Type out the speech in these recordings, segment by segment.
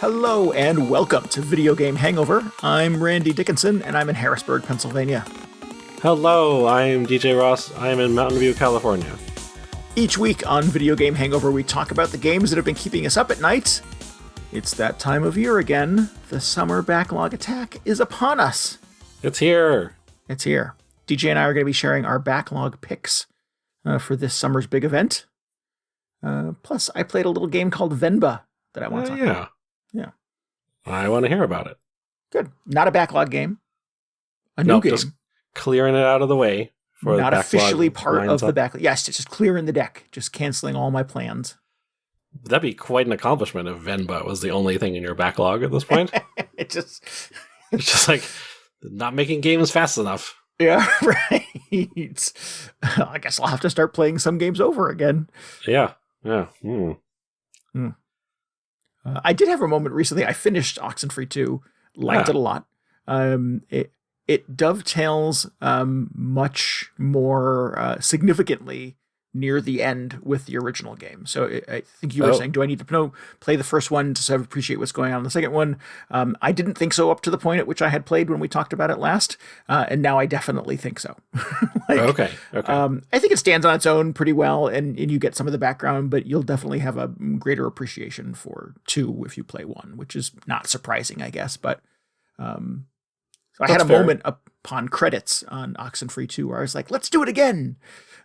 Hello and welcome to Video Game Hangover. I'm Randy Dickinson and I'm in Harrisburg, Pennsylvania. Hello, I'm DJ Ross. I'm in Mountain View, California. Each week on Video Game Hangover, we talk about the games that have been keeping us up at night. It's that time of year again. The summer backlog attack is upon us. It's here. It's here. DJ and I are going to be sharing our backlog picks for this summer's big event. Plus, I played a little game called Venba that I want to talk about. Yeah. I want to hear about it. Good. Not a backlog game. A new game. Just clearing it out of the way. For Not the officially part of the backlog. Yes, just clearing the deck. Just canceling all my plans. That'd be quite an accomplishment if Venba was the only thing in your backlog at this point. It's just like not making games fast enough. Yeah, right. I guess I'll have to start playing some games over again. Yeah. I did have a moment recently. I finished Oxenfree 2, liked it a lot. It dovetails much more significantly near the end with the original game. So I think you were saying, do I need to play the first one to sort of appreciate what's going on in the second one? I didn't think so up to the point at which I had played when we talked about it last. And now I definitely think so. Okay. I think it stands on its own pretty well and you get some of the background, but you'll definitely have a greater appreciation for 2 if you play 1, which is not surprising, I guess. But so I had a moment upon credits on Oxenfree 2 where I was like, let's do it again.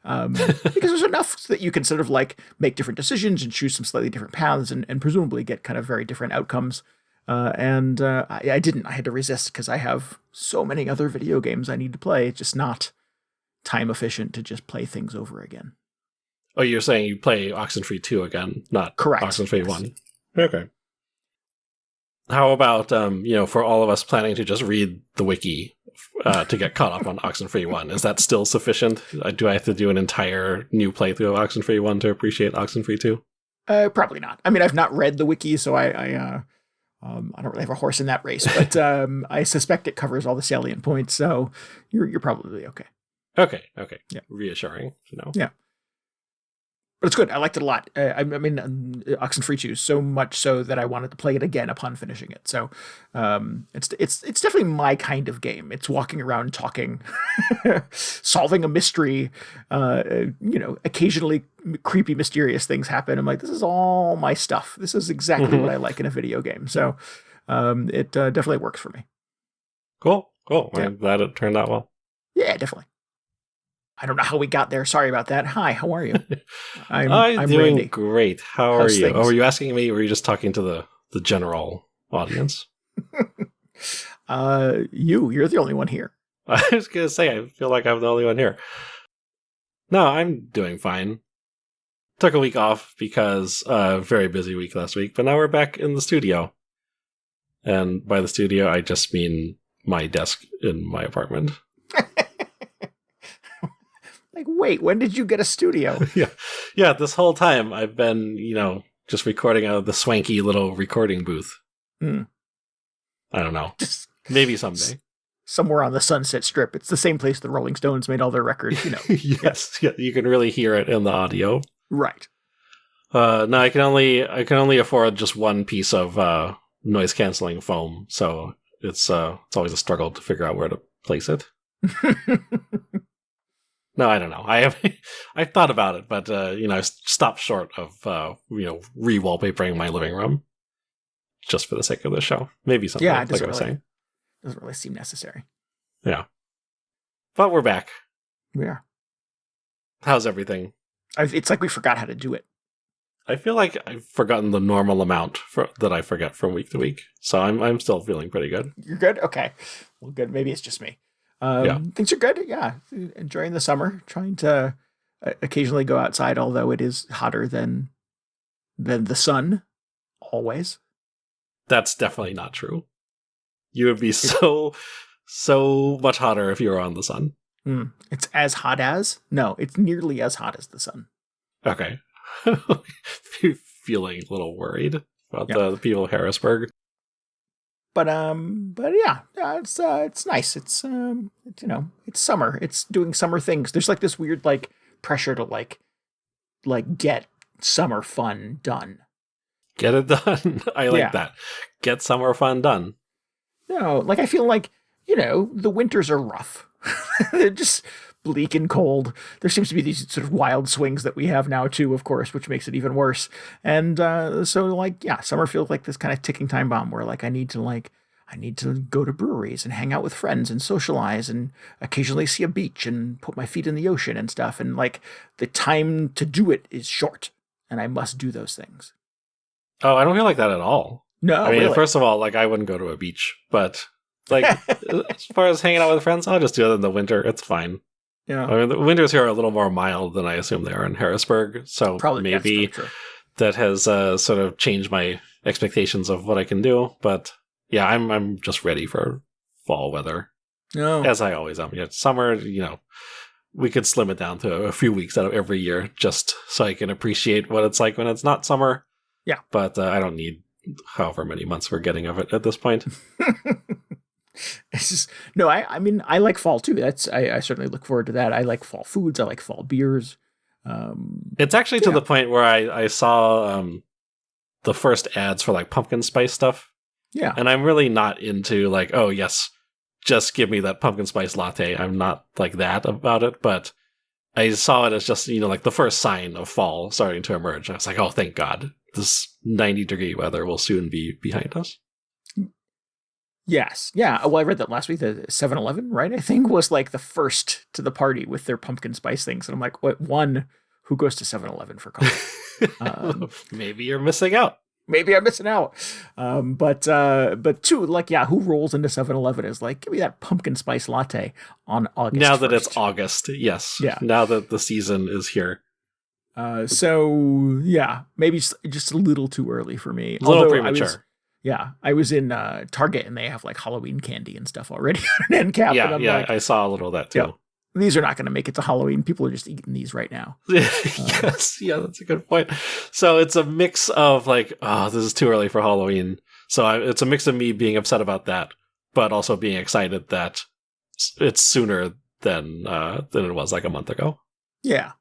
Because there's enough that you can sort of like make different decisions and choose some slightly different paths and presumably get kind of very different outcomes. I didn't. I had to resist because I have so many other video games I need to play. It's just not time efficient to just play things over again. Oh, you're saying you play Oxenfree 2 again, not correct. Oxenfree 1. Okay. How about, for all of us planning to just read the wiki to get caught up on Oxenfree 1? Is that still sufficient? Do I have to do an entire new playthrough of Oxenfree 1 to appreciate Oxenfree 2? Probably not. I mean, I've not read the wiki, so I don't really have a horse in that race, but I suspect it covers all the salient points, so you're probably okay. Okay. Yeah. Reassuring to know. Yeah. But it's good. I liked it a lot. I mean, Oxenfree 2, so much so that I wanted to play it again upon finishing it. So it's definitely my kind of game. It's walking around talking, solving a mystery. Occasionally creepy, mysterious things happen. I'm like, this is all my stuff. This is exactly what I like in a video game. So it definitely works for me. Cool. Yeah. I'm glad it turned out well. Yeah, definitely. I don't know how we got there. Sorry about that. Hi, how are you? I'm doing Randy. Great. How are you? Things? Oh, were you asking me or were you just talking to the general audience? You're the only one here. I was going to say, I feel like I'm the only one here. No, I'm doing fine. Took a week off because very busy week last week, but now we're back in the studio. And by the studio, I just mean my desk in my apartment. Like, wait, when did you get a studio? Yeah. This whole time I've been, just recording out of the swanky little recording booth. I don't know. Just maybe someday. Somewhere on the Sunset Strip. It's the same place the Rolling Stones made all their records, Yes. Yeah, you can really hear it in the audio. Right. No, I can only afford just one piece of noise canceling foam, so it's always a struggle to figure out where to place it. No, I don't know. I've thought about it, but I stopped short of re-wallpapering my living room just for the sake of the show. Maybe something. Yeah, like I was saying, doesn't really seem necessary. Yeah, but we're back. We are. How's everything? It's like we forgot how to do it. I feel like I've forgotten the normal amount that I forget from week to week, so I'm still feeling pretty good. You're good? Okay. Well, good. Maybe it's just me. Things are good. Yeah. Enjoying the summer, trying to occasionally go outside, although it is hotter than the sun always. That's definitely not true. You would be so much hotter if you were on the sun. It's as hot as? No, it's nearly as hot as the sun. Okay. Feeling a little worried about the people of Harrisburg. But yeah, it's nice. It's summer. It's doing summer things. There's like this weird like pressure to like get summer fun done. Get it done. I like Yeah. that. Get summer fun done. No, like I feel like, the winters are rough. They're just bleak and cold. There seems to be these sort of wild swings that we have now too, of course, which makes it even worse. And so like, yeah, summer feels like this kind of ticking time bomb where like I need to go to breweries and hang out with friends and socialize and occasionally see a beach and put my feet in the ocean and stuff. And like the time to do it is short and I must do those things. Oh, I don't feel like that at all. No, I mean, really. first of all, like I wouldn't go to a beach, but like as far as hanging out with friends, I'll just do it in the winter. It's fine. Yeah. I mean, the winters here are a little more mild than I assume they are in Harrisburg. So Probably maybe true. that has sort of changed my expectations of what I can do. But yeah, I'm just ready for fall weather, No. as I always am. Yeah, summer, we could slim it down to a few weeks out of every year just so I can appreciate what it's like when it's not summer. Yeah. But I don't need however many months we're getting of it at this point. It's just, no, I mean, I like fall too. I certainly look forward to that. I like fall foods. I like fall beers. It's actually to the point where I saw the first ads for like pumpkin spice stuff. Yeah. And I'm really not into like, oh yes, just give me that pumpkin spice latte. I'm not like that about it, but I saw it as just, like the first sign of fall starting to emerge. I was like, oh, thank God. This 90-degree weather will soon be behind us. Yes. Yeah. Well, I read that last week. The 7-Eleven, right? I think was like the first to the party with their pumpkin spice things. And I'm like, what? One, who goes to 7-Eleven for coffee? Maybe you're missing out. Maybe I'm missing out. But two, like, yeah, who rolls into 7-Eleven is like, give me that pumpkin spice latte on August Now that 1st. it's August, yes. Yeah. Now that the season is here. So yeah, maybe just a little too early for me. A little Although premature. I was in Target and they have like Halloween candy and stuff already on an end cap. Yeah, and yeah, I saw a little of that too. Yeah, these are not going to make it to Halloween. People are just eating these right now. Yes, yeah, that's a good point. So it's a mix of like, oh, this is too early for Halloween. So it's a mix of me being upset about that, but also being excited that it's sooner than it was like a month ago. Yeah,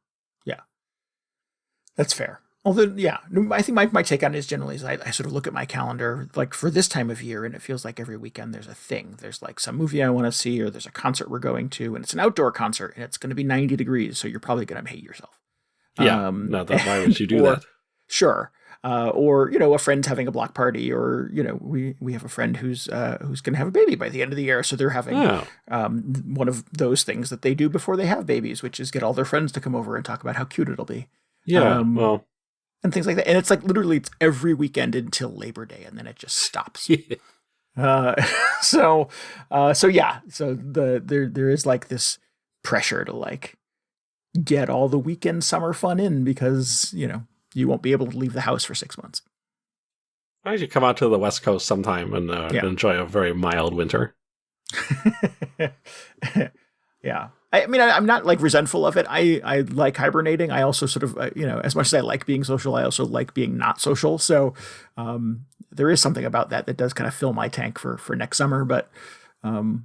that's fair. Although, yeah, I think my take on it is generally is I sort of look at my calendar like for this time of year and it feels like every weekend there's a thing. There's like some movie I want to see or there's a concert we're going to and it's an outdoor concert and it's going to be 90 degrees. So you're probably going to hate yourself. Yeah, why would you do that? Sure. Or, a friend's having a block party or, we have a friend who's going to have a baby by the end of the year. So they're having one of those things that they do before they have babies, which is get all their friends to come over and talk about how cute it'll be. Yeah, and things like that. And it's like literally it's every weekend until Labor Day and then it just stops. So there is like this pressure to like get all the weekend summer fun in because, you won't be able to leave the house for 6 months. Why don't you come out to the West Coast sometime and enjoy a very mild winter? Yeah. I mean, I'm not like resentful of it. I like hibernating. I also sort of, as much as I like being social, I also like being not social. So there is something about that does kind of fill my tank for next summer. But well,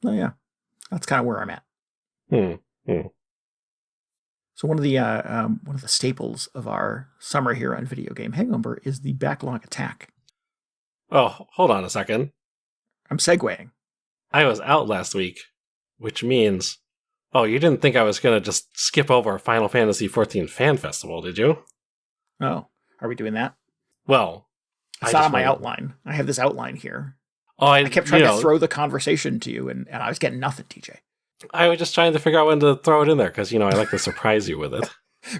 yeah, that's kind of where I'm at. So one of the staples of our summer here on Video Game Hangover is the Backlog Attack. Oh, hold on a second. I'm segueing. I was out last week, which means... Oh, you didn't think I was going to just skip over Final Fantasy XIV Fan Festival, did you? Oh, are we doing that? Well, I saw my outline. I have this outline here. Oh, I kept trying to throw the conversation to you, and I was getting nothing, TJ. I was just trying to figure out when to throw it in there, because, I like to surprise you with it.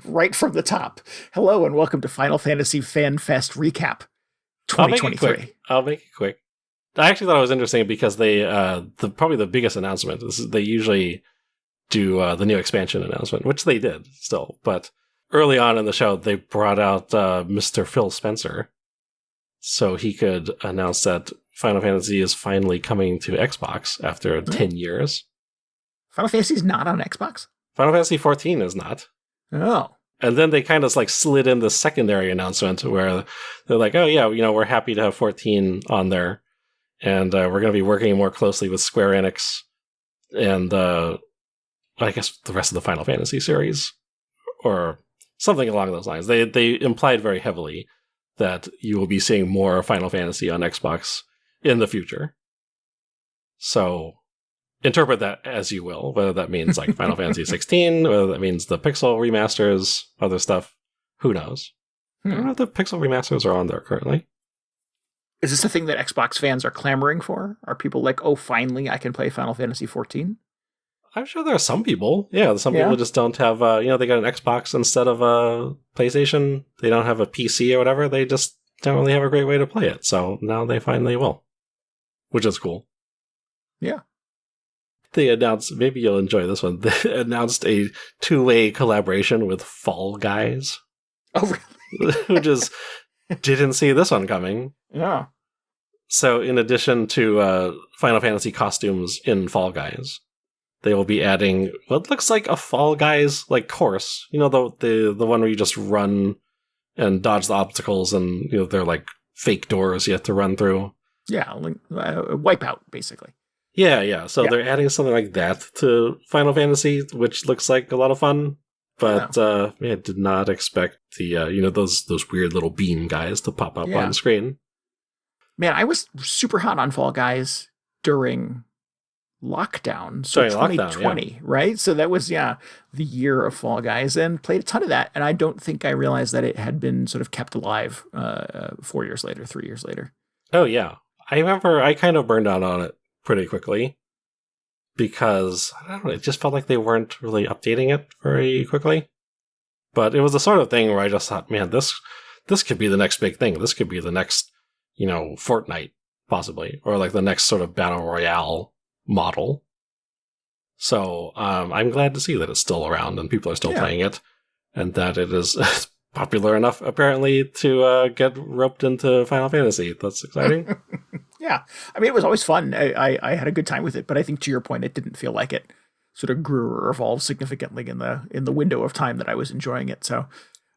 Right from the top. Hello, and welcome to Final Fantasy Fan Fest Recap 2023. I'll make it quick. I actually thought it was interesting because they, probably the biggest announcement is they usually do the new expansion announcement, which they did still. But early on in the show, they brought out Mr. Phil Spencer so he could announce that Final Fantasy is finally coming to Xbox after 10 years. Final Fantasy's not on Xbox? Final Fantasy XIV is not. Oh. And then they kind of like slid in the secondary announcement where they're like, oh yeah, we're happy to have 14 on there. And we're going to be working more closely with Square Enix and I guess the rest of the Final Fantasy series or something along those lines. They implied very heavily that you will be seeing more Final Fantasy on Xbox in the future. So interpret that as you will, whether that means like Final Fantasy XVI, whether that means the Pixel remasters, other stuff, who knows? I don't know if the Pixel remasters are on there currently. Is this a thing that Xbox fans are clamoring for? Are people like, oh, finally I can play Final Fantasy XIV? I'm sure there are some people. Yeah, some people just don't have, they got an Xbox instead of a PlayStation. They don't have a PC or whatever. They just don't really have a great way to play it. So now they finally will, which is cool. Yeah. They announced, maybe you'll enjoy this one, they announced a 2-way collaboration with Fall Guys. Oh, really? Which is, didn't see this one coming. Yeah. So in addition to Final Fantasy costumes in Fall Guys, they will be adding what looks like a Fall Guys like course. You know, the one where you just run and dodge the obstacles, and they're like fake doors you have to run through. Yeah, like Wipeout, basically. Yeah. So they're adding something like that to Final Fantasy, which looks like a lot of fun. But I did not expect the those weird little beam guys to pop up on screen. Man, I was super hot on Fall Guys during lockdown, so 2020, right? So that was the year of Fall Guys, and played a ton of that. And I don't think I realized that it had been sort of kept alive 3 years later. Oh yeah, I remember I kind of burned out on it pretty quickly because I don't know, it just felt like they weren't really updating it very quickly. But it was the sort of thing where I just thought, man, this could be the next big thing. This could be the next Fortnite possibly, or like the next sort of battle royale model. So I'm glad to see that it's still around and people are still playing it, and that it is popular enough apparently to get roped into Final Fantasy. That's exciting. Yeah, I mean, it was always fun. I had a good time with it, but I think to your point, it didn't feel like it sort of grew or evolved significantly in the window of time that I was enjoying it. So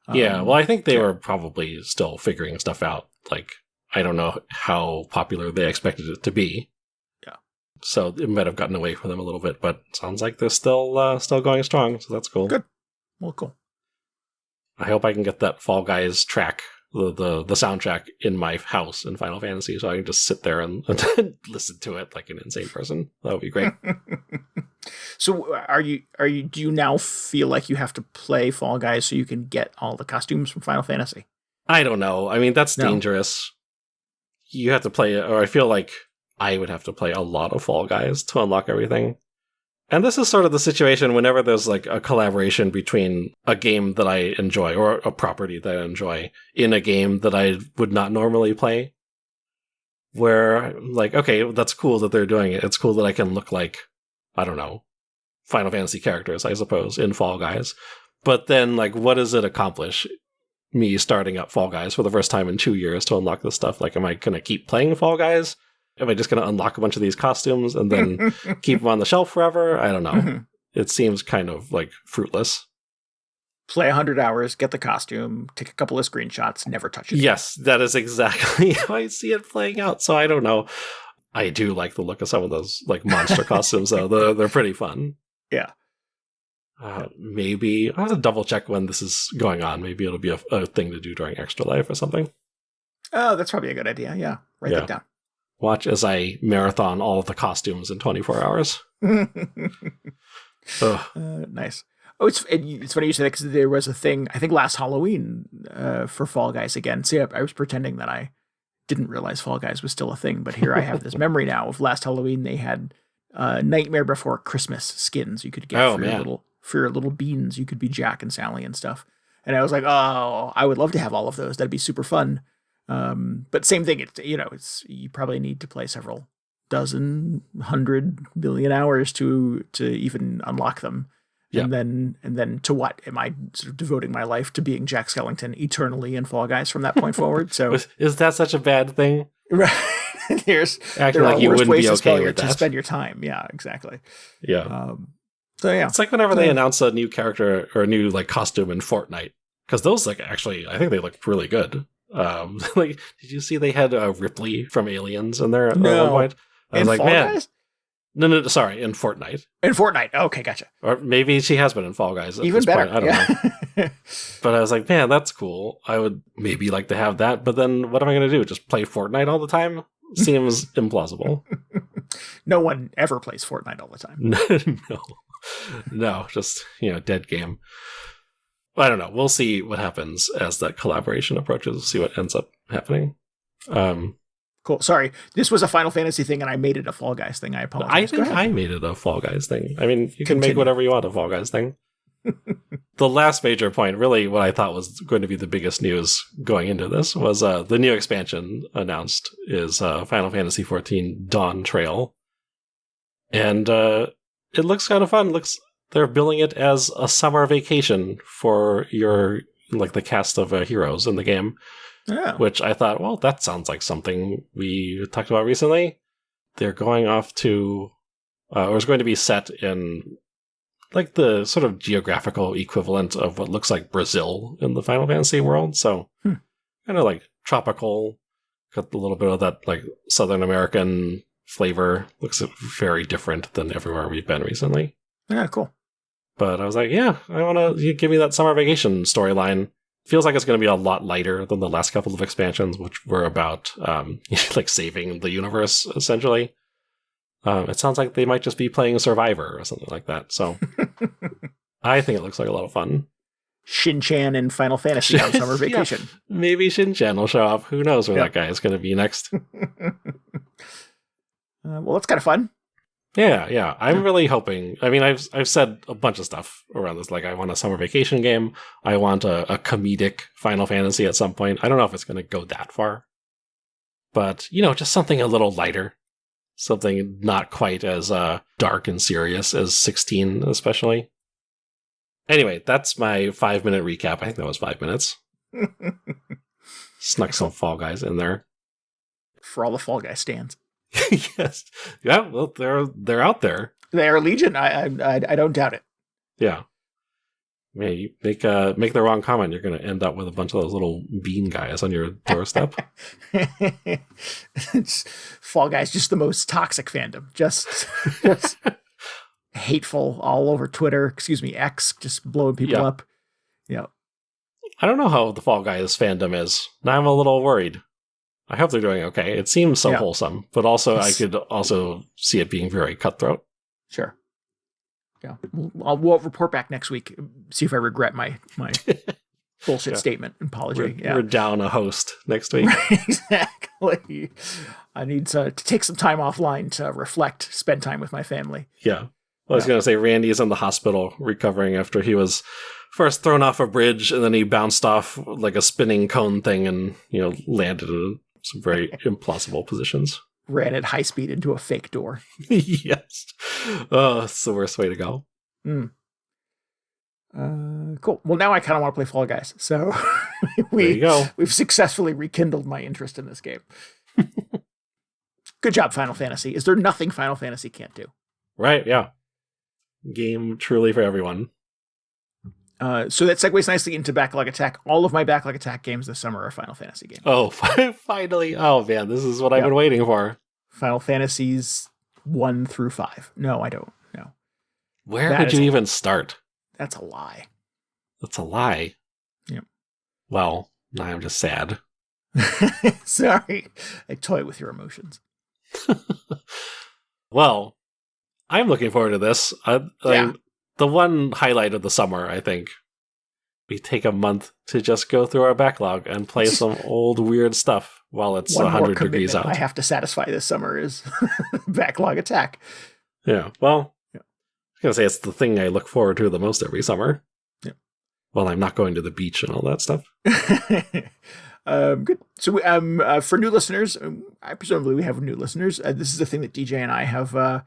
well, I think they were probably still figuring stuff out. Like, I don't know how popular they expected it to be. Yeah. So it might have gotten away from them a little bit, but sounds like they're still going strong. So that's cool. Good. Well, cool. I hope I can get that Fall Guys track, the soundtrack, in my house in Final Fantasy, so I can just sit there and listen to it like an insane person. That would be great. So do you now feel like you have to play Fall Guys so you can get all the costumes from Final Fantasy? I don't know. I mean, that's dangerous. You have to play, or I feel like I would have to play a lot of Fall Guys to unlock everything. And this is sort of the situation whenever there's like a collaboration between a game that I enjoy or a property that I enjoy in a game that I would not normally play. Where, like, okay, that's cool that they're doing it. It's cool that I can look like, I don't know, Final Fantasy characters, I suppose, in Fall Guys. But then, like, what does it accomplish? Me starting up Fall Guys for the first time in 2 years to unlock this stuff. Like, am I going to keep playing Fall Guys? Am I just going to unlock a bunch of these costumes and then keep them on the shelf forever? I don't know. Mm-hmm. It seems kind of like fruitless. Play 100 hours, get the costume, take a couple of screenshots, never touch it. Yes, that is exactly how I see it playing out. So I don't know. I do like the look of some of those like monster costumes, though. They're pretty fun. Yeah. Maybe I'll have to double check when this is going on. Maybe it'll be a thing to do during Extra Life or something. Oh, that's probably a good idea. Yeah. Write that down. Watch as I marathon all of the costumes in 24 hours. Nice. Oh, it's funny you say that, because there was a thing, I think last Halloween, for Fall Guys again. See, I was pretending that I didn't realize Fall Guys was still a thing, but here I have this memory now of last Halloween. They had Nightmare Before Christmas skins you could get for your little beans. You could be Jack and Sally and stuff. And I was like, oh, I would love to have all of those. That'd be super fun. But same thing, it's you probably need to play several dozen, 100 million hours to even unlock them. Yeah. And then to what? Am I sort of devoting my life to being Jack Skellington eternally in Fall Guys from that point forward? So is that such a bad thing? Right. There acting are like you wouldn't be okay with that. To spend your time. Yeah, exactly. Yeah. So yeah, it's like whenever they announce a new character or a new like costume in Fortnite, because those like actually I think they look really good. Like, did you see they had Ripley from Aliens in there at one point? I was like, man, No, sorry, in Fortnite. In Fortnite. Okay, gotcha. Or maybe she has been in Fall Guys. At Even this better. Point. I don't know. But I was like, man, that's cool. I would maybe like to have that. But then what am I going to do? Just play Fortnite all the time? Seems implausible. No one ever plays Fortnite all the time. No, just, dead game. I don't know. We'll see what happens as that collaboration approaches. See what ends up happening. Cool. Sorry, this was a Final Fantasy thing, and I made it a Fall Guys thing. I apologize. I think I made it a Fall Guys thing. I mean, you can make whatever you want a Fall Guys thing. The last major point, really what I thought was going to be the biggest news going into this, was the new expansion announced is Final Fantasy XIV Dawntrail. And it looks kind of fun. They're billing it as a summer vacation for the cast of heroes in the game. Yeah. Which I thought, well, that sounds like something we talked about recently. They're going off to, or it's going to be set in like the sort of geographical equivalent of what looks like Brazil in the Final Fantasy world. So kind of like tropical, got a little bit of that like Southern American flavor. Looks very different than everywhere we've been recently. Yeah, cool. But I was like, yeah, I want to give me that summer vacation storyline. Feels like it's going to be a lot lighter than the last couple of expansions, which were about like saving the universe, essentially. It sounds like they might just be playing Survivor or something like that. So I think it looks like a lot of fun. Shin-Chan in Final Fantasy on summer vacation. Yeah, maybe Shin-Chan will show up. Who knows where that guy is going to be next. Well, that's kind of fun. Yeah. I'm really hoping. I mean, I've said a bunch of stuff around this. Like, I want a summer vacation game. I want a comedic Final Fantasy at some point. I don't know if it's going to go that far. But, just something a little lighter. Something not quite as dark and serious as 16, especially. Anyway, that's my 5-minute recap. I think that was 5 minutes. Snuck some Fall Guys in there. For all the Fall Guys stands. Yes. Yeah, well, they're out there. They are legion. I don't doubt it. Yeah. Man, you make the wrong comment, you're going to end up with a bunch of those little bean guys on your doorstep. It's Fall Guys, just the most toxic fandom. Just hateful all over Twitter. X, just blowing people up. Yeah. I don't know how the Fall Guys fandom is. Now I'm a little worried. I hope they're doing okay. It seems so wholesome, but also I could also see it being very cutthroat. Sure. Yeah. We'll report back next week, see if I regret my bullshit statement and apology. We're down a host next week. Right, exactly. I need to take some time offline to reflect, spend time with my family. Yeah. Well, I was going to say, Randy is in the hospital recovering after he was first thrown off a bridge and then he bounced off like a spinning cone thing and, landed in some very implausible positions. Ran at high speed into a fake door. Yes. Oh, it's the worst way to go. Cool. Well, now I kind of want to play Fall Guys. So there you go. We've successfully rekindled my interest in this game. Good job, Final Fantasy. Is there nothing Final Fantasy can't do? Right, yeah. Game truly for everyone. So that segues nicely into Backlog Attack. All of my Backlog Attack games this summer are Final Fantasy games. Oh, finally. Oh, man, this is what I've been waiting for. Final Fantasies 1 through 5. No, I don't. No. Where would you even start? That's a lie. That's a lie? Yep. Well, now I'm just sad. Sorry. I toy with your emotions. Well, I'm looking forward to this. The one highlight of the summer, I think, we take a month to just go through our backlog and play some old weird stuff while it's 100 degrees out. I have to satisfy this summer is Backlog Attack. Yeah, well, I was going to say it's the thing I look forward to the most every summer. Yeah. While I'm not going to the beach and all that stuff. Good. So for new listeners, I presumably we have new listeners. This is a thing that DJ and I have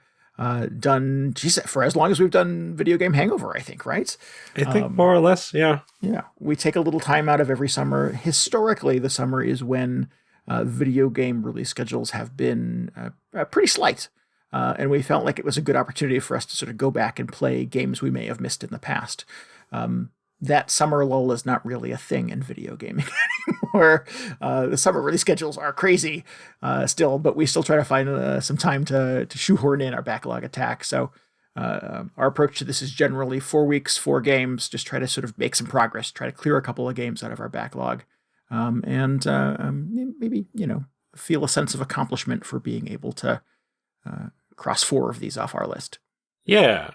done for as long as we've done Video Game Hangover, I think, right? I think more or less, yeah. Yeah. We take a little time out of every summer. Historically, the summer is when video game release schedules have been pretty slight. And we felt like it was a good opportunity for us to sort of go back and play games we may have missed in the past. That summer lull is not really a thing in video gaming where the summer release schedules are crazy still, but we still try to find some time to shoehorn in our backlog attack. So our approach to this is generally 4 weeks, 4 games, just try to sort of make some progress, try to clear a couple of games out of our backlog, and maybe, feel a sense of accomplishment for being able to cross 4 of these off our list. Yeah.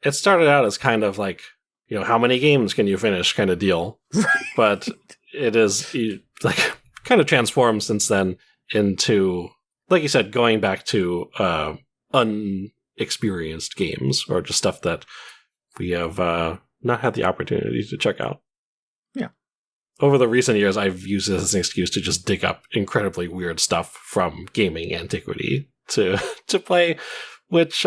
It started out as kind of like, how many games can you finish kind of deal. Right. But it is like kind of transformed since then into, like you said, going back to unexperienced games or just stuff that we have not had the opportunity to check out. Yeah. Over the recent years, I've used this as an excuse to just dig up incredibly weird stuff from gaming antiquity to play, which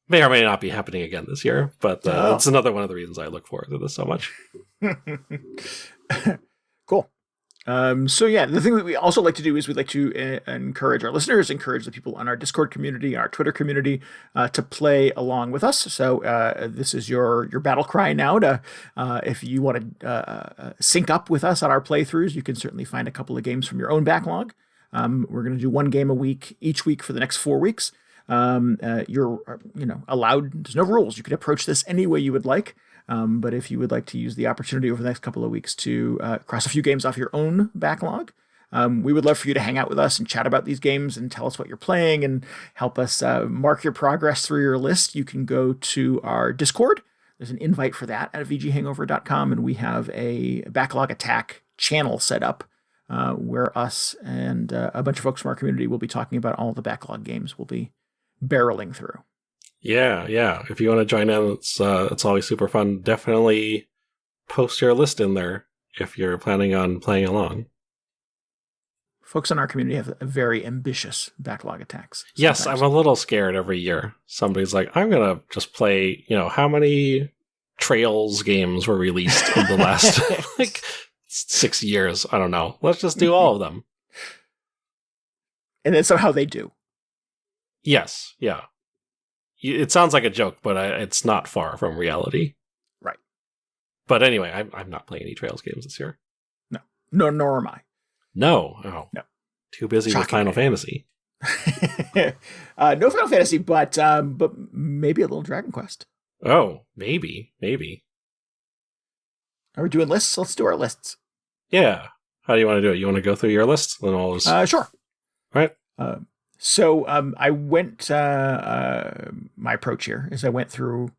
may or may not be happening again this year, but it's another one of the reasons I look forward to this so much. Cool. So yeah, the thing that we also like to do is we'd like to encourage our listeners, encourage the people on our Discord community, our Twitter community, to play along with us. So this is your battle cry now to, if you want to sync up with us on our playthroughs, you can certainly find a couple of games from your own backlog. We're going to do 1 game a week, each week for the next 4 weeks. You're, allowed, there's no rules. You can approach this any way you would like. But if you would like to use the opportunity over the next couple of weeks to cross a few games off your own backlog, we would love for you to hang out with us and chat about these games and tell us what you're playing and help us mark your progress through your list. You can go to our Discord. There's an invite for that at VGHangover.com, and we have a Backlog Attack channel set up where us and a bunch of folks from our community will be talking about all the backlog games we'll be barreling through. Yeah. If you want to join in, it's always super fun. Definitely post your list in there if you're planning on playing along. Folks in our community have very ambitious backlog attacks. Sometimes. Yes, I'm a little scared every year. Somebody's like, I'm going to just play, how many Trails games were released in the last 6 years? I don't know. Let's just do all of them. And then somehow they do. Yes, yeah. It sounds like a joke, but it's not far from reality. Right. But anyway, I'm not playing any Trails games this year. No, nor am I. No. Too busy with Final Fantasy. No Final Fantasy, but maybe a little Dragon Quest. Oh, maybe. Are we doing lists? Let's do our lists. Yeah. How do you want to do it? You want to go through your list? Then I'll just... Sure. All right. So I went, my approach here is I went through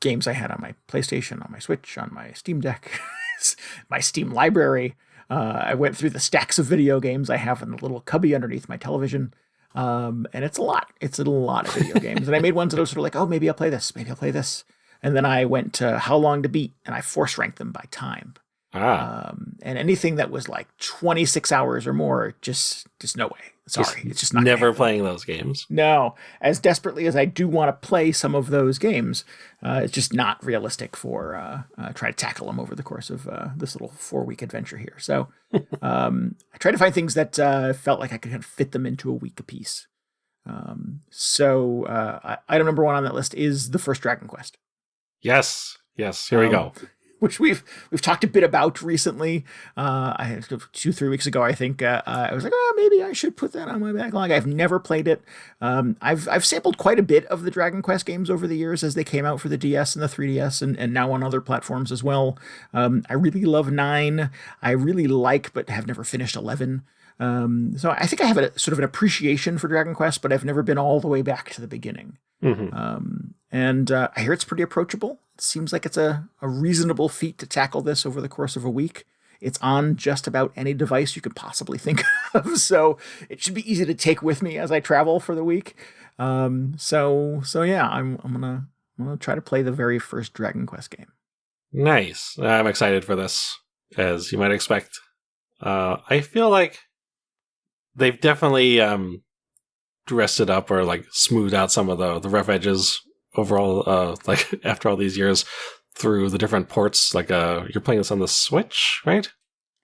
games I had on my PlayStation, on my Switch, on my Steam Deck, my Steam library. I went through the stacks of video games I have in the little cubby underneath my television. And it's a lot. It's a lot of video games. And I made ones that are sort of like, oh, maybe I'll play this. Maybe I'll play this. And then I went to how long to beat, and I force ranked them by time. And anything that was like 26 hours or more, just no way. Sorry, it's just not never playing those games. No, as desperately as I do want to play some of those games, it's just not realistic for try to tackle them over the course of this little 4-week adventure here. So I tried to find things that felt like I could kind of fit them into a week apiece. So item number 1 on that list is the first Dragon Quest. Yes. Here we go. Which we've talked a bit about recently. 2-3 weeks ago, I think I was like, maybe I should put that on my backlog. I've never played it. I've sampled quite a bit of the Dragon Quest games over the years as they came out for the DS and the 3DS and now on other platforms as well. I really love 9. I really like, but have never finished 11. So I think I have a sort of an appreciation for Dragon Quest, but I've never been all the way back to the beginning. Mm-hmm. And I hear it's pretty approachable. It seems like it's a reasonable feat to tackle this over the course of a week. It's on just about any device you could possibly think of, so it should be easy to take with me as I travel for the week. So yeah, I'm gonna try to play the very first Dragon Quest game. Nice. I'm excited for this, as you might expect. I feel like they've definitely dressed it up or like smoothed out some of the rough edges overall, like after all these years through the different ports. Like you're playing this on the Switch, right?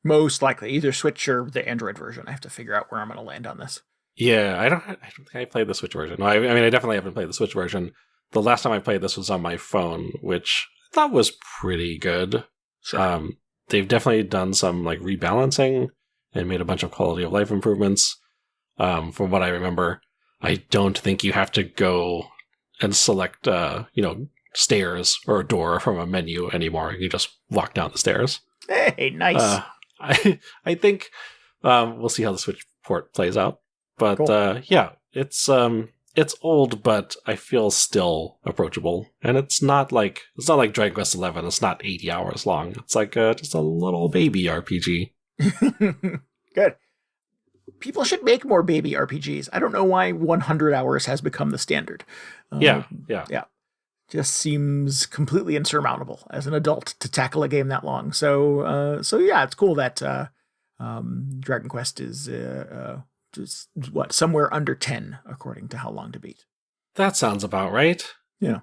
Most likely either Switch or the Android version. I have to figure out where I'm going to land on this. Yeah, I don't think I played the Switch version. No, I mean, I definitely haven't played the Switch version. The last time I played this was on my phone, which I thought was pretty good. Sure. they've definitely done some like rebalancing and made a bunch of quality of life improvements. From what I remember, I don't think you have to go and select, stairs or a door from a menu anymore. You just walk down the stairs. Hey, nice. I think we'll see how the Switch port plays out. But Cool. it's old, but I feel still approachable. And it's not like Dragon Quest XI. It's not 80 hours long. It's like just a little baby RPG. Good. People should make more baby RPGs. I don't know why 100 hours has become the standard. Yeah. Just seems completely insurmountable as an adult to tackle a game that long. So yeah, it's cool that Dragon Quest is just somewhere under 10 according to how long to beat. That sounds about right. Yeah.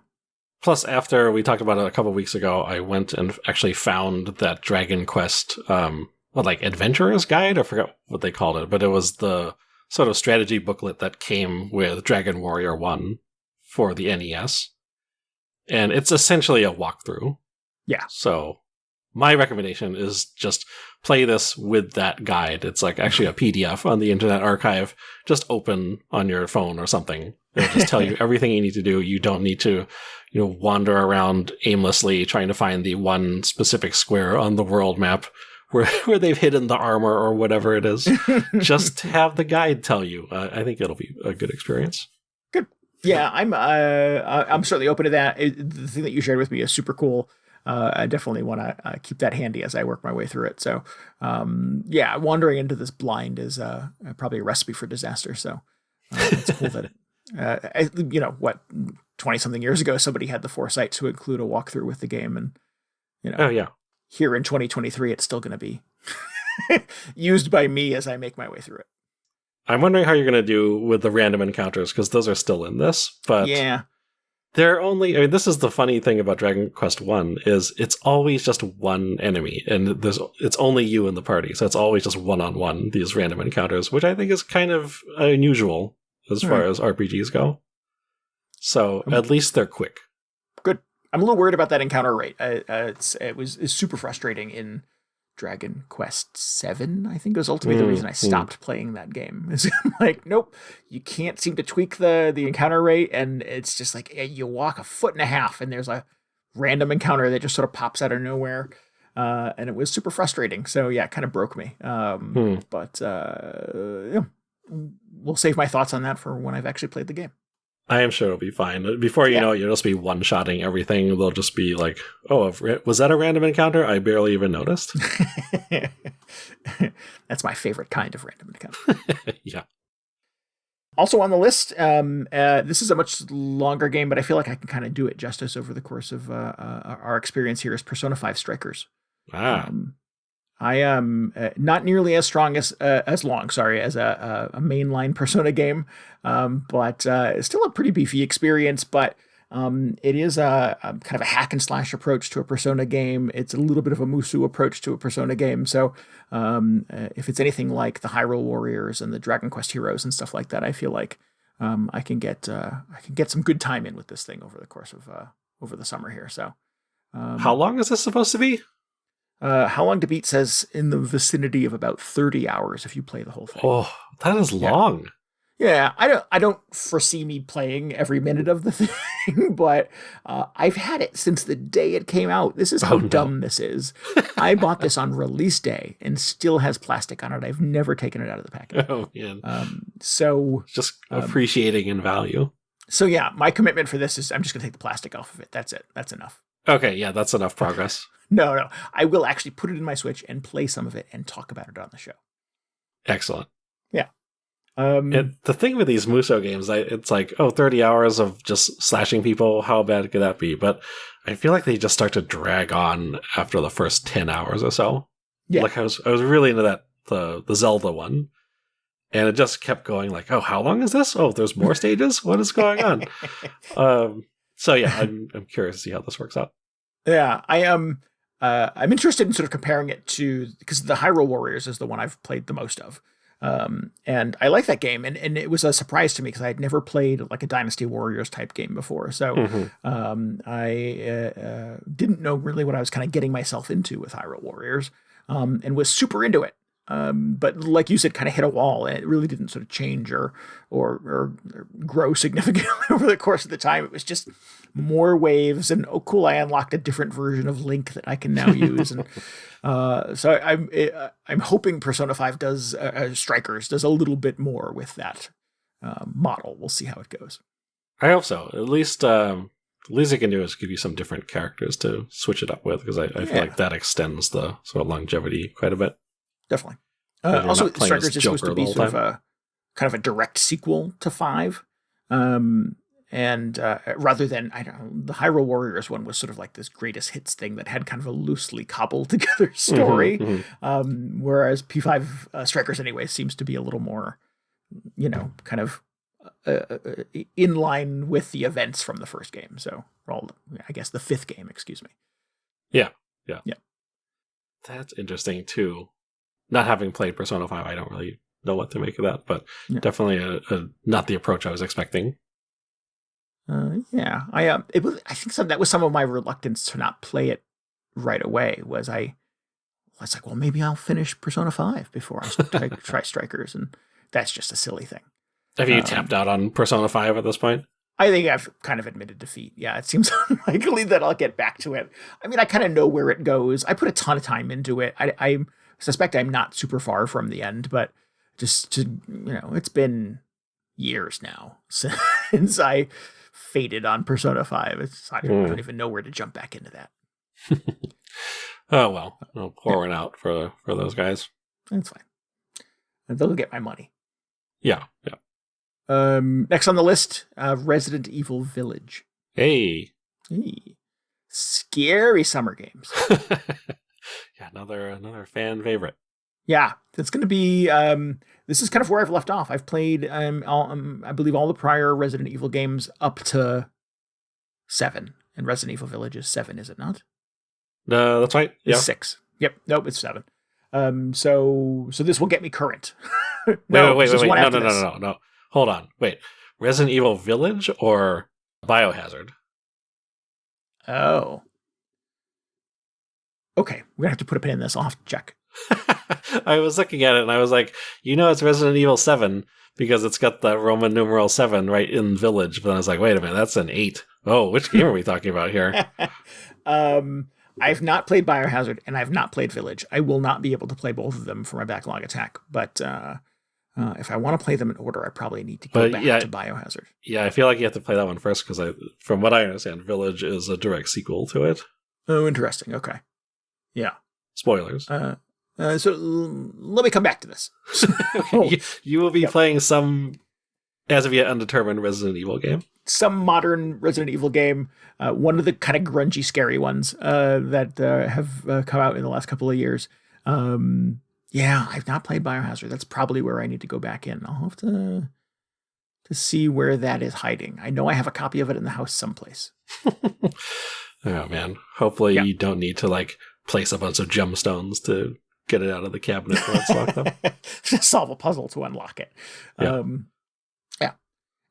Plus, after we talked about it a couple weeks ago, I went and actually found that Dragon Quest, Adventurer's Guide? I forgot what they called it, but it was the sort of strategy booklet that came with Dragon Warrior 1 for the NES. And it's essentially a walkthrough. Yeah. So my recommendation is just play this with that guide. It's like actually a PDF on the Internet Archive. Just open on your phone or something. It'll just tell you everything you need to do. You don't need to, wander around aimlessly trying to find the one specific square on the world map where they've hidden the armor or whatever it is. Just have the guide tell you. I think it'll be a good experience. Good. Yeah, I'm certainly open to that. The thing that you shared with me is super cool. I definitely want to keep that handy as I work my way through it. So, wandering into this blind is probably a recipe for disaster. So, it's cool that 20-something years ago, somebody had the foresight to include a walkthrough with the game, and Oh yeah. Here in 2023, it's still going to be used by me as I make my way through it. I'm wondering how you're going to do with the random encounters, because those are still in this, but yeah, they're only, this is the funny thing about Dragon Quest 1 is it's always just one enemy, and it's only you in the party, so it's always just one-on-one, these random encounters, which I think is kind of unusual as far as RPGs go. So at least they're quick. Good. I'm a little worried about that encounter rate. It's super frustrating in Dragon Quest VII. I think was ultimately the reason I stopped playing that game. Is I'm like, nope, you can't seem to tweak the encounter rate, and it's just like you walk a foot and a half, and there's a random encounter that just sort of pops out of nowhere, and it was super frustrating. So yeah, it kind of broke me. But we'll save my thoughts on that for when I've actually played the game. I am sure it'll be fine. Before you know it, you'll just be one-shotting everything. They'll just be like, oh, was that a random encounter? I barely even noticed. That's my favorite kind of random encounter. Yeah. Also on the list, this is a much longer game, but I feel like I can kind of do it justice over the course of our experience here, is Persona 5 Strikers. I am not nearly as strong as a mainline Persona game, but it's still a pretty beefy experience. But it is a kind of a hack and slash approach to a Persona game. It's a little bit of a Musu approach to a Persona game. So if it's anything like the Hyrule Warriors and the Dragon Quest Heroes and stuff like that, I feel like I can get some good time in with this thing over the course of over the summer here. So how long is this supposed to be? How long to beat says in the vicinity of about 30 hours if you play the whole thing. Oh, that is long. Yeah, I don't foresee me playing every minute of the thing, but I've had it since the day it came out. This is how dumb this is. I bought this on release day and still has plastic on it. I've never taken it out of the package. Oh, man. So just appreciating in value. So yeah, my commitment for this is I'm just going to take the plastic off of it. That's it. That's enough. Okay, yeah, that's enough progress. No. I will actually put it in my Switch and play some of it and talk about it on the show. Excellent. Yeah. The thing with these Muso games, it's like, 30 hours of just slashing people. How bad could that be? But I feel like they just start to drag on after the first 10 hours or so. Yeah. Like I was really into that, the Zelda one. And it just kept going like, how long is this? Oh, there's more stages? What is going on? So yeah, I'm curious to see how this works out. Yeah, I'm interested in sort of comparing it to, because the Hyrule Warriors is the one I've played the most of. And I like that game, and it was a surprise to me because I had never played like a Dynasty Warriors type game before. So I didn't know really what I was kind of getting myself into with Hyrule Warriors, and was super into it. But like you said, kind of hit a wall, and it really didn't sort of change or grow significantly over the course of the time. It was just more waves, and oh, cool! I unlocked a different version of Link that I can now use, and so I'm hoping Persona 5 does Strikers does a little bit more with that model. We'll see how it goes. I hope so. At least it can do is give you some different characters to switch it up with, because I feel like that extends the sort of longevity quite a bit. Definitely. Also, Strikers is supposed to be sort of a kind of a direct sequel to 5. And rather than, I don't know, the Hyrule Warriors one was sort of like this greatest hits thing that had kind of a loosely cobbled together story. Whereas P5 Strikers anyway seems to be a little more, kind of in line with the events from the first game. So, I guess the 5th game, excuse me. Yeah. That's interesting too. Not having played Persona 5, I don't really know what to make of that, but definitely not the approach I was expecting. I think that was some of my reluctance to not play it right away. Was I was like, well, maybe I'll finish Persona 5 before I try Strikers, and that's just a silly thing. Have you tapped out on Persona 5 at this point? I think I've kind of admitted defeat. Yeah, it seems unlikely that I'll get back to it. I mean, I kind of know where it goes. I put a ton of time into it. I suspect I'm not super far from the end, but it's been years now since I faded on Persona 5. I don't even know where to jump back into that. Oh, well, I'll pour one out for those guys. That's fine. And they'll get my money. Yeah. Next on the list, Resident Evil Village. Hey. Scary summer games. Yeah, another fan favorite. Yeah, it's going to be. This is kind of where I've left off. I've played, I believe, all the prior Resident Evil games up to 7, and Resident Evil Village is 7, is it not? That's right. Yeah, it's 6. Yep. Nope, it's 7. So this will get me current. Wait. No. Hold on. Wait. Resident Evil Village or Biohazard? Oh. Okay, we're gonna have to put a pin in this. I'll have to check. I was looking at it and I was like, it's Resident Evil 7 because it's got the Roman numeral 7 right in Village. But I was like, wait a minute, that's an 8. Oh, which game are we talking about here? I've not played Biohazard and I've not played Village. I will not be able to play both of them for my Backlog Attack. But if I want to play them in order, I probably need to go back to Biohazard. Yeah, I feel like you have to play that one first because from what I understand, Village is a direct sequel to it. Oh, interesting. Okay. Yeah. Spoilers. So let me come back to this. You will be playing some, as of yet undetermined, Resident Evil game. Some modern Resident Evil game. One of the kind of grungy, scary ones that have come out in the last couple of years. I've not played Biohazard. That's probably where I need to go back in. I'll have to see where that is hiding. I know I have a copy of it in the house someplace. Oh, man. Hopefully you don't need to, place a bunch of gemstones to get it out of the cabinet where it's locked up. Just solve a puzzle to unlock it. Yeah.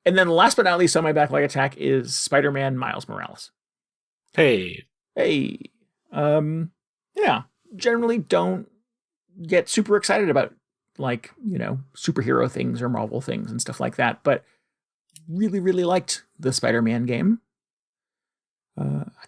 And then last but not least on my Backlog Attack is Spider-Man Miles Morales. Hey. Generally don't get super excited about superhero things or Marvel things and stuff like that, but really, really liked the Spider-Man game.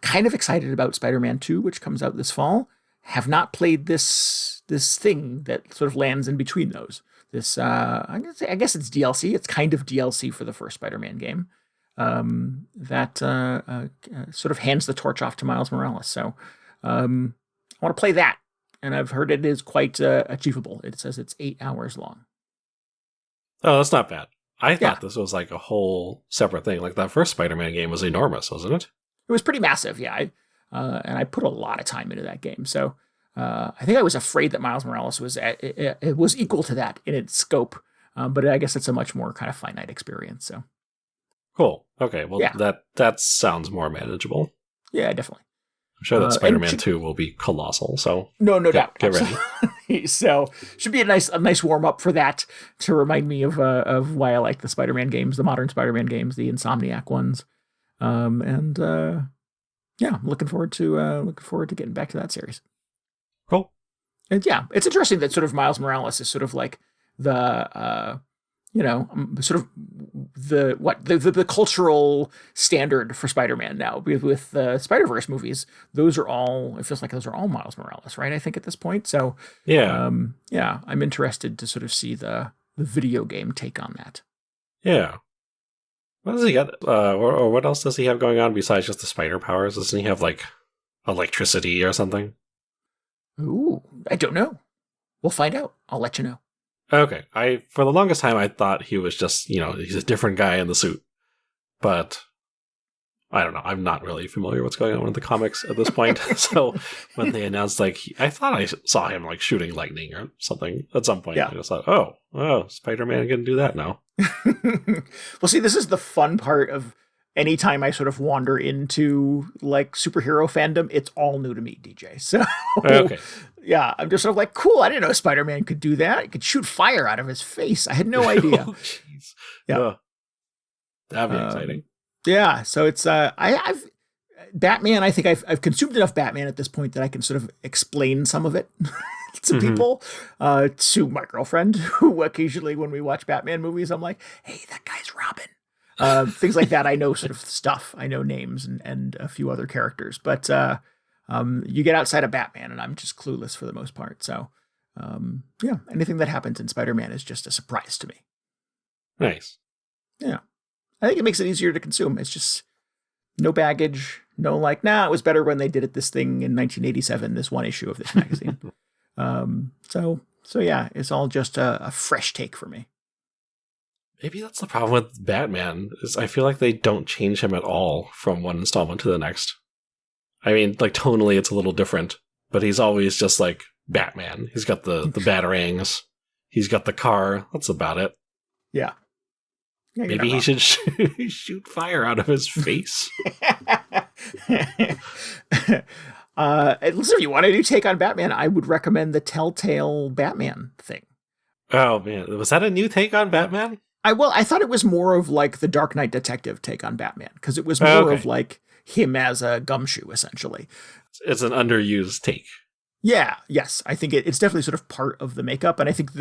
Kind of excited about Spider-Man 2, which comes out this fall. Have not played this thing that sort of lands in between those. This, I guess it's DLC. It's kind of DLC for the first Spider-Man game. That sort of hands the torch off to Miles Morales. So I want to play that. And I've heard it is quite achievable. It says it's 8 hours long. Oh, that's not bad. I thought this was like a whole separate thing. Like that first Spider-Man game was enormous, wasn't it? It was pretty massive, yeah. And I put a lot of time into that game. So I think I was afraid that Miles Morales it was equal to that in its scope. But I guess it's a much more kind of finite experience. So cool. Okay. Well, that sounds more manageable. Yeah, definitely. I'm sure that Spider-Man 2 will be colossal. So no doubt. Get ready. So should be a nice warm up for that to remind me of why I like the Spider-Man games, the modern Spider-Man games, the Insomniac ones. Yeah, I'm looking forward to getting back to that series. Cool. And yeah, it's interesting that sort of Miles Morales is sort of like the sort of the cultural standard for Spider-Man now with the Spider-Verse movies. It feels like those are all Miles Morales, right? I think at this point. So yeah, I'm interested to sort of see the video game take on that. Yeah. What does he got? Or what else does he have going on besides just the spider powers? Doesn't he have like electricity or something? Ooh, I don't know. We'll find out. I'll let you know. Okay. For the longest time, I thought he was just, he's a different guy in the suit. But I don't know. I'm not really familiar with what's going on in the comics at this point. So when they announced, I thought I saw him shooting lightning or something at some point. Yeah. I just thought, oh, Spider-Man can do that now. Well, see, this is the fun part of anytime I sort of wander into superhero fandom, it's all new to me, DJ. So okay. Yeah, I'm just sort of like, cool, I didn't know Spider-Man could do that. He could shoot fire out of his face. I had no idea. Oh, jeez. Yeah. That'd be exciting. Yeah, so it's I've Batman, I think I've consumed enough Batman at this point that I can sort of explain some of it to people, to my girlfriend, who occasionally when we watch Batman movies, I'm like, hey, that guy's Robin. Things like that. I know sort of stuff. I know names and a few other characters, but you get outside of Batman and I'm just clueless for the most part. So yeah, anything that happens in Spider-Man is just a surprise to me. Nice. Yeah. I think it makes it easier to consume. It's just no baggage, no it was better when they did this thing in 1987, this one issue of this magazine. So yeah, it's all just a fresh take for me. Maybe that's the problem with Batman, is I feel like they don't change him at all from one installment to the next. I mean, tonally it's a little different, but he's always just Batman. He's got the batarangs. He's got the car. That's about it. Yeah. Maybe he should shoot fire out of his face. Listen, if you want a new take on Batman, I would recommend the Telltale Batman thing. Oh, man. Was that a new take on Batman? I thought it was more of the Dark Knight Detective take on Batman, because it was more of him as a gumshoe, essentially. It's an underused take. Yeah, yes. I think it's definitely sort of part of the makeup, and I think